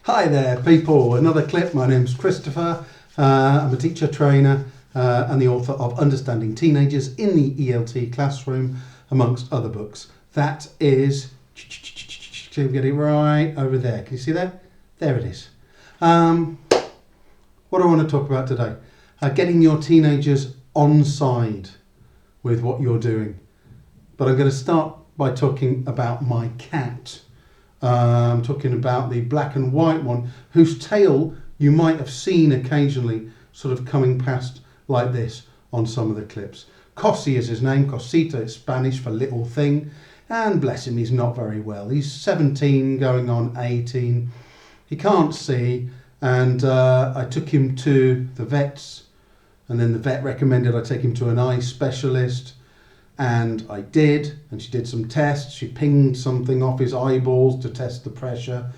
Hi there people, another clip. My name's Christopher. I'm a teacher trainer and the author of Understanding Teenagers in the ELT Classroom, amongst other books. That is, can we get it right over there? Can you see that? There it is. What do I want to talk about today? Getting your teenagers on side with what you're doing. But I'm going to start by talking about my cat. I'm talking about the black and white one, whose tail you might have seen occasionally sort of coming past like this on some of the clips. Cossi is his name. Cosita is Spanish for little thing. And bless him, he's not very well. He's 17 going on 18. He can't see, and I took him to the vets, and then the vet recommended I take him to an eye specialist. And I did, and she did some tests. She pinged something off his eyeballs to test the pressure.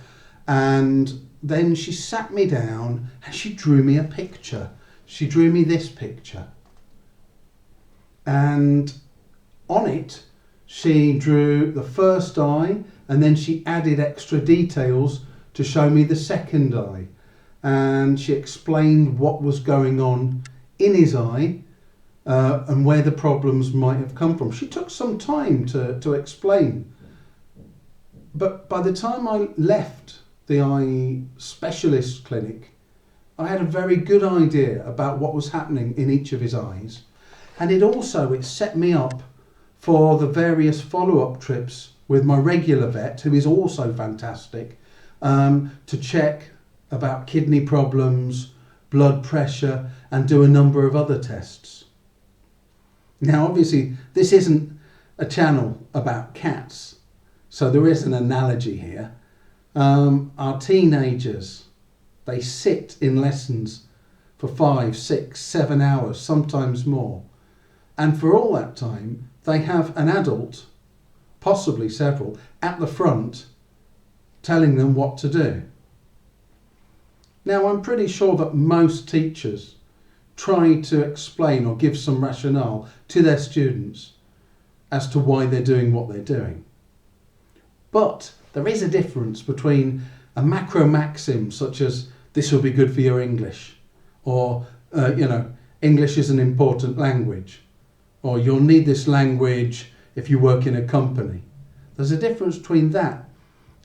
And then she sat me down and she drew me a picture. She drew me this picture. And on it, she drew the first eye, and then she added extra details to show me the second eye. And she explained what was going on in his eye, and where the problems might have come from. She took some time to explain. But by the time I left the eye specialist clinic, I had a very good idea about what was happening in each of his eyes. And it set me up for the various follow-up trips with my regular vet, who is also fantastic, to check about kidney problems, blood pressure, and do a number of other tests. Now, obviously, this isn't a channel about cats, so there is an analogy here. Our teenagers, they sit in lessons for 5, 6, 7 hours, sometimes more. And for all that time, they have an adult, possibly several, at the front telling them what to do. Now, I'm pretty sure that most teachers try to explain or give some rationale to their students as to why they're doing what they're doing. But there is a difference between a macro maxim such as this will be good for your English, or English is an important language, or you'll need this language if you work in a company. There's a difference between that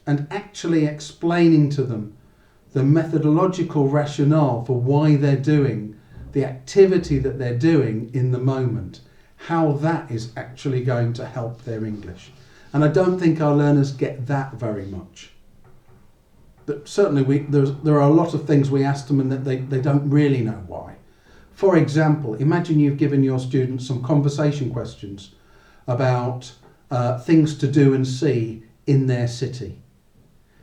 and actually explaining to them the methodological rationale for why they're doing the activity that they're doing in the moment, how that is actually going to help their English. And I don't think our learners get that very much. But certainly there are a lot of things we ask them and that they don't really know why. For example, imagine you've given your students some conversation questions about things to do and see in their city.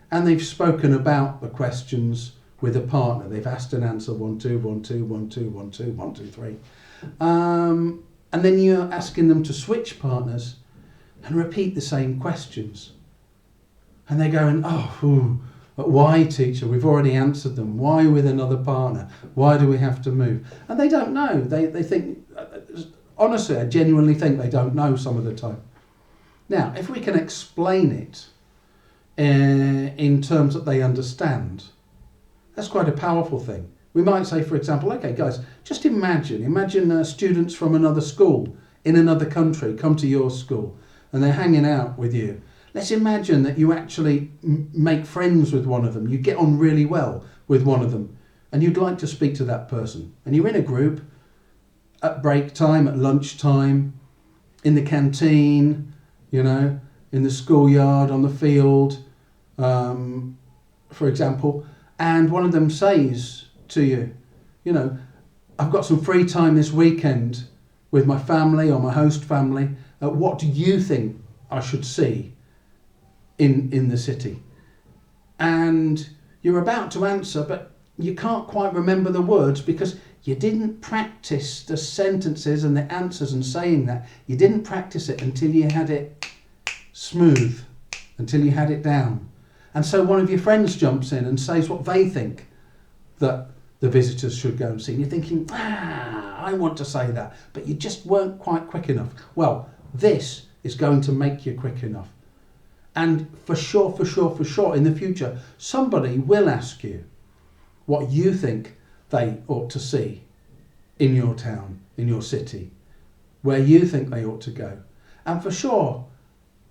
And they've spoken about the questions with a partner. They've asked and answered 1, 2, 1, 2, 1, 2, 1, 2, 1, 2, 3. And then you're asking them to switch partners and repeat the same questions. And they're going, but why, teacher? We've already answered them. Why with another partner? Why do we have to move? And they don't know. They think, honestly, I genuinely think they don't know some of the time. Now, if we can explain it in terms that they understand, that's quite a powerful thing. We might say, for example, okay, guys, just imagine students from another school in another country come to your school and they're hanging out with you. Let's imagine that you actually make friends with one of them. You get on really well with one of them and you'd like to speak to that person. And you're in a group at break time, at lunch time, in the canteen, in the schoolyard, on the field, for example. And one of them says to you, I've got some free time this weekend with my family or my host family. What do you think I should see in the city? And you're about to answer, but you can't quite remember the words because you didn't practice the sentences and the answers and saying that. You didn't practice it until you had it smooth, until you had it down. And so one of your friends jumps in and says what they think that the visitors should go and see. And you're thinking, I want to say that, but you just weren't quite quick enough. Well, this is going to make you quick enough. And for sure, in the future, somebody will ask you what you think they ought to see in your town, in your city, where you think they ought to go. And for sure,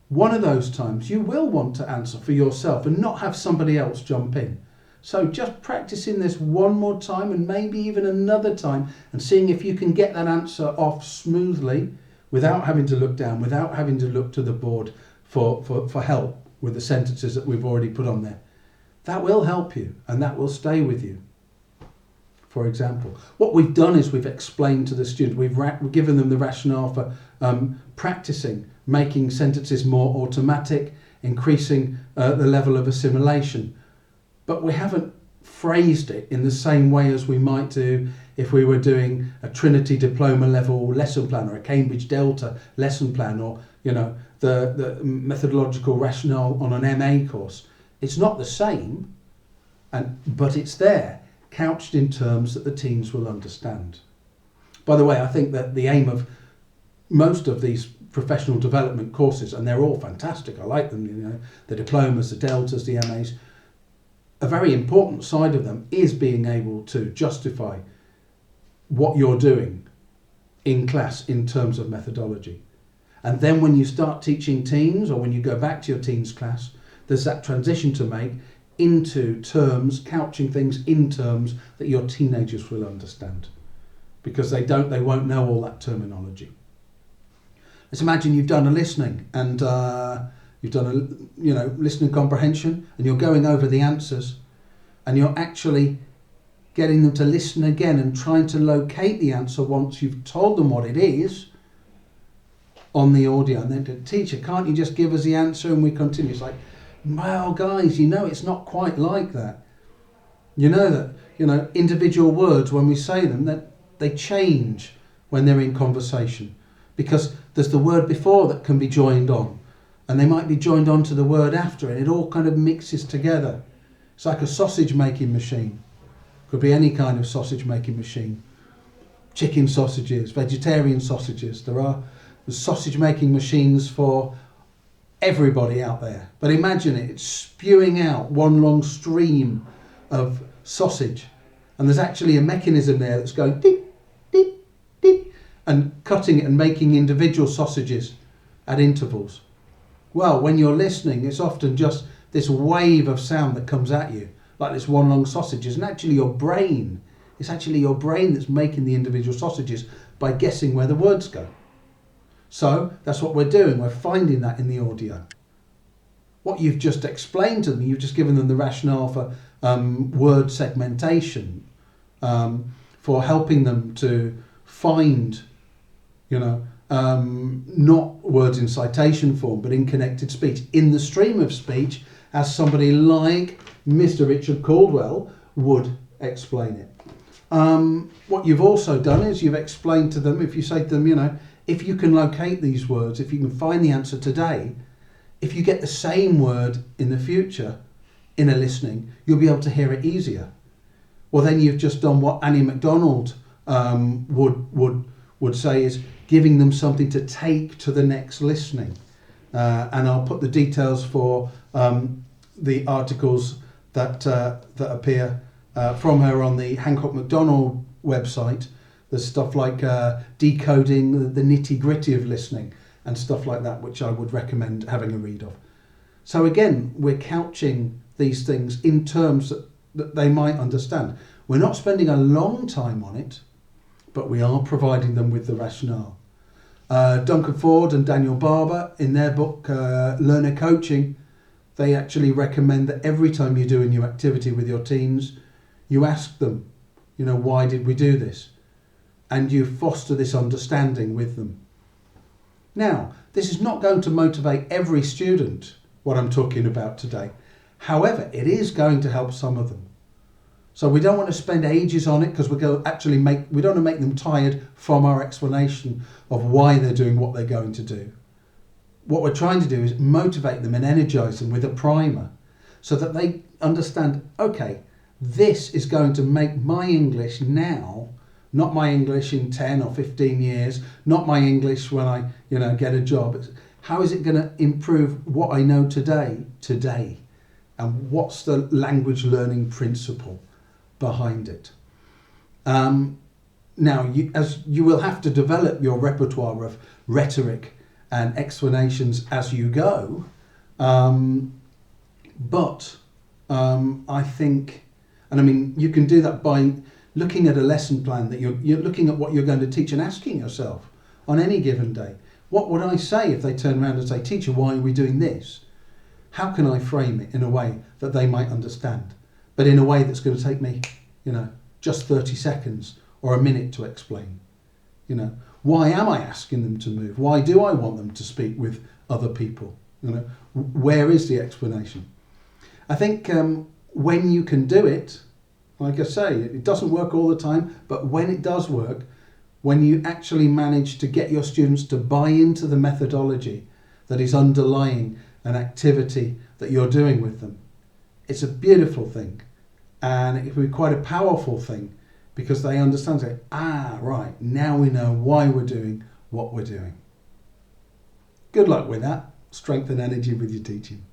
one of those times you will want to answer for yourself and not have somebody else jump in. So just practicing this one more time and maybe even another time and seeing if you can get that answer off smoothly without having to look down, without having to look to the board for help with the sentences that we've already put on there. That will help you and that will stay with you. For example, what we've done is we've explained to the student, we've given them the rationale for practicing, making sentences more automatic, increasing the level of assimilation. But we haven't phrased it in the same way as we might do if we were doing a Trinity Diploma level lesson plan or a Cambridge Delta lesson plan, or the methodological rationale on an MA course. It's not the same, but it's there, couched in terms that the teens will understand. By the way, I think that the aim of most of these professional development courses, and they're all fantastic, I like them, the diplomas, the deltas, the MAs, a very important side of them is being able to justify what you're doing in class in terms of methodology. And then when you start teaching teens, or when you go back to your teens class, there's that transition to make into terms, couching things in terms that your teenagers will understand, because they won't know all that terminology. Let's imagine you've done a listening and you've done a listening comprehension, and you're going over the answers, and you're actually getting them to listen again and trying to locate the answer once you've told them what it is on the audio. And then, teacher, can't you just give us the answer and we continue? It's like, well, guys, it's not quite like that. You know that, individual words, when we say them, that they change when they're in conversation, because there's the word before that can be joined on, and they might be joined on to the word after, and it all kind of mixes together. It's like a sausage making machine. Could be any kind of sausage making machine. Chicken sausages, vegetarian sausages. There's sausage making machines for everybody out there. But imagine it's spewing out one long stream of sausage, and there's actually a mechanism there that's going dip, dip, dip, and cutting it and making individual sausages at intervals. Well, when you're listening, it's often just this wave of sound that comes at you, like this one long sausage. It's actually your brain. It's actually your brain that's making the individual sausages by guessing where the words go. So that's what we're doing. We're finding that in the audio. What you've just explained to them, you've just given them the rationale for word segmentation, for helping them to find, not words in citation form, but in connected speech, in the stream of speech, as somebody like Mr. Richard Cauldwell would explain it. What you've also done is you've explained to them, if you say to them, if you can locate these words, if you can find the answer today, if you get the same word in the future in a listening, you'll be able to hear it easier. Well, then you've just done what Annie MacDonald would say is giving them something to take to the next listening. And I'll put the details for the articles that appear from her on the Hancock MacDonald website. There's stuff like decoding the nitty-gritty of listening and stuff like that, which I would recommend having a read of. So again, we're couching these things in terms that they might understand. We're not spending a long time on it, but we are providing them with the rationale. Duncan Foord and Daniel Barber, in their book, Learner Coaching, they actually recommend that every time you do a new activity with your teens, you ask them, why did we do this? And you foster this understanding with them. Now, this is not going to motivate every student, what I'm talking about today. However, it is going to help some of them. So we don't want to spend ages on it, because we don't want to make them tired from our explanation of why they're doing what they're going to do. What we're trying to do is motivate them and energize them with a primer, so that they understand, okay, this is going to make my English now, not my English in 10 or 15 years, not my English when I, get a job. How is it going to improve what I know today? And what's the language learning principle behind it? Now, you will have to develop your repertoire of rhetoric and explanations as you go, but I think, and I mean, you can do that by looking at a lesson plan that you're looking at what you're going to teach and asking yourself on any given day, what would I say if they turn around and say, teacher, why are we doing this? How can I frame it in a way that they might understand, but in a way that's going to take me, just 30 seconds or a minute to explain? Why am I asking them to move? Why do I want them to speak with other people? Where is the explanation? I think when you can do it, like I say, it doesn't work all the time, but when it does work, when you actually manage to get your students to buy into the methodology that is underlying an activity that you're doing with them, it's a beautiful thing, and it can be quite a powerful thing, because they understand, say, right, now we know why we're doing what we're doing. Good luck with that. Strength and energy with your teaching.